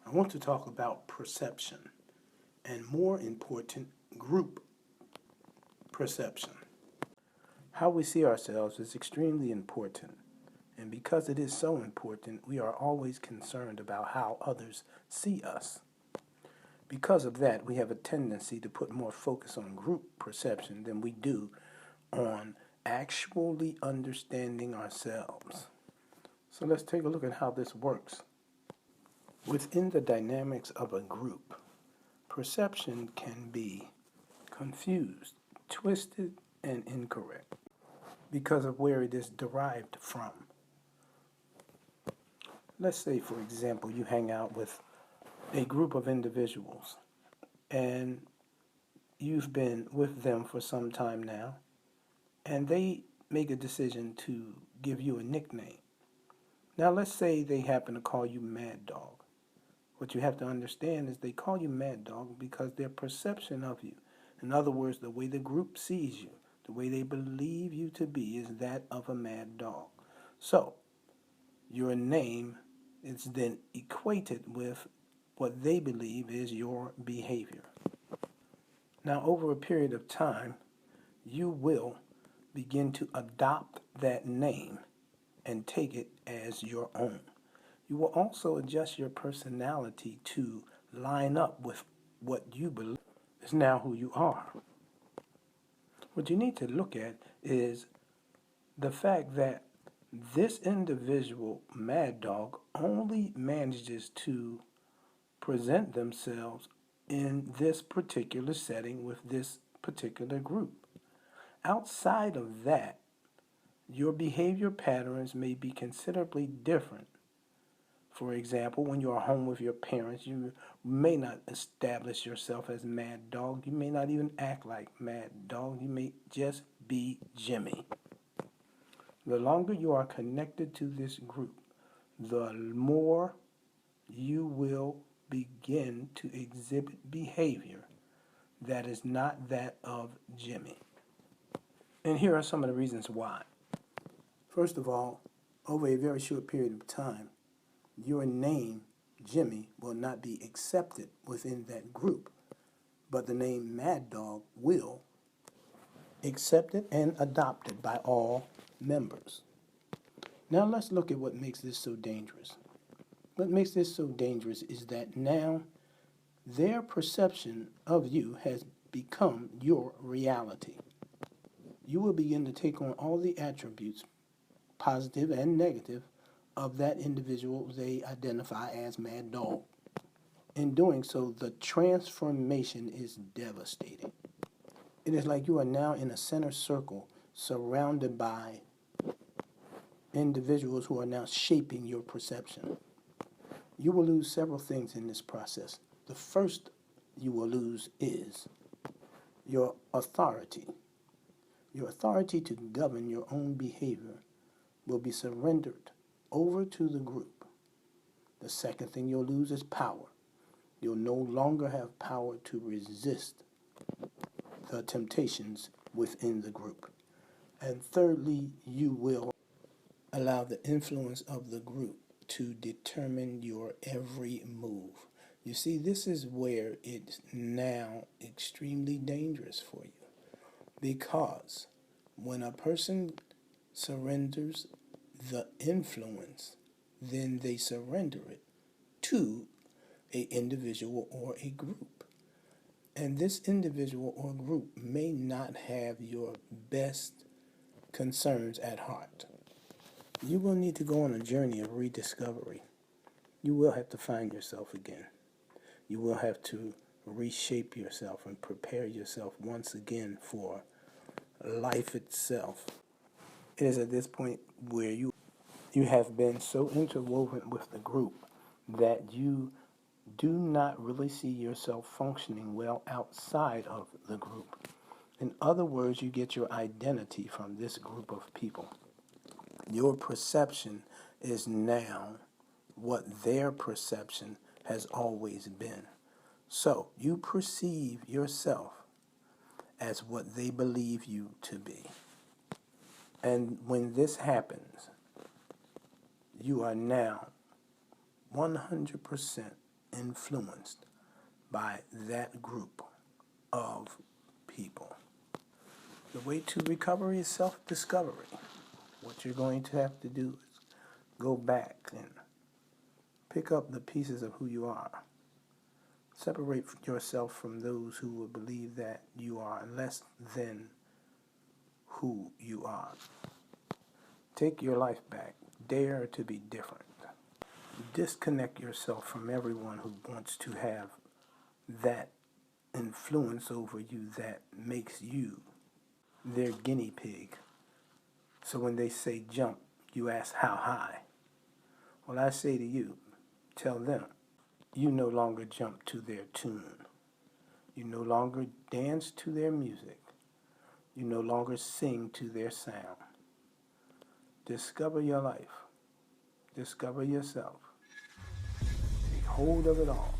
I want to talk about perception, and more important, group perception. How we see ourselves is extremely important, and because it is so important, we are always concerned about how others see us. Because of that, we have a tendency to put more focus on group perception than we do on actually understanding ourselves. So let's take a look at how this works. Within the dynamics of a group, perception can be confused, twisted, and incorrect because of where it is derived from. Let's say, for example, you hang out with a group of individuals and you've been with them for some time now, and they make a decision to give you a nickname. Now, let's say they happen to call you Mad Dog. What you have to understand is they call you Mad Dog because their perception of you, in other words, the way the group sees you, the way they believe you to be, is that of a mad dog. So, your name is then equated with what they believe is your behavior. Now, over a period of time, you will begin to adopt that name and take it as your own. You will also adjust your personality to line up with what you believe is now who you are. What you need to look at is the fact that this individual, Mad Dog, only manages to present themselves in this particular setting with this particular group. Outside of that, your behavior patterns may be considerably different. For example, when you are home with your parents, you may not establish yourself as Mad Dog. You may not even act like Mad Dog. You may just be Jimmy. The longer you are connected to this group, the more you will begin to exhibit behavior that is not that of Jimmy. And here are some of the reasons why. First of all, over a very short period of time, your name, Jimmy, will not be accepted within that group, but the name Mad Dog will accepted and adopted by all members. Now let's look at what makes this so dangerous. What makes this so dangerous is that now their perception of you has become your reality. You will begin to take on all the attributes, positive and negative, of that individual they identify as Mad Dog. In doing so, the transformation is devastating. It is like you are now in a center circle surrounded by individuals who are now shaping your perception. You will lose several things in this process. The first you will lose is your authority. Your authority to govern your own behavior will be surrendered over to the group. The second thing you'll lose is power. You'll no longer have power to resist the temptations within the group. And thirdly, you will allow the influence of the group to determine your every move. You see, this is where it's now extremely dangerous for you. Because when a person surrenders the influence, then they surrender it to an individual or a group. And this individual or group may not have your best concerns at heart. You will need to go on a journey of rediscovery. You will have to find yourself again. You will have to reshape yourself and prepare yourself once again for life itself. It is at this point where you have been so interwoven with the group that you do not really see yourself functioning well outside of the group. In other words, you get your identity from this group of people. Your perception is now what their perception has always been. So you perceive yourself as what they believe you to be. And when this happens, you are now 100% influenced by that group of people. The way to recovery is self-discovery. What you're going to have to do is go back and pick up the pieces of who you are. Separate yourself from those who will believe that you are less than who you are. Take your life back. Dare to be different. Disconnect yourself from everyone who wants to have that influence over you that makes you their guinea pig. So when they say jump, you ask how high. Well, I say to you, tell them, you no longer jump to their tune. You no longer dance to their music. You no longer sing to their sound. Discover your life. Discover yourself. Take hold of it all.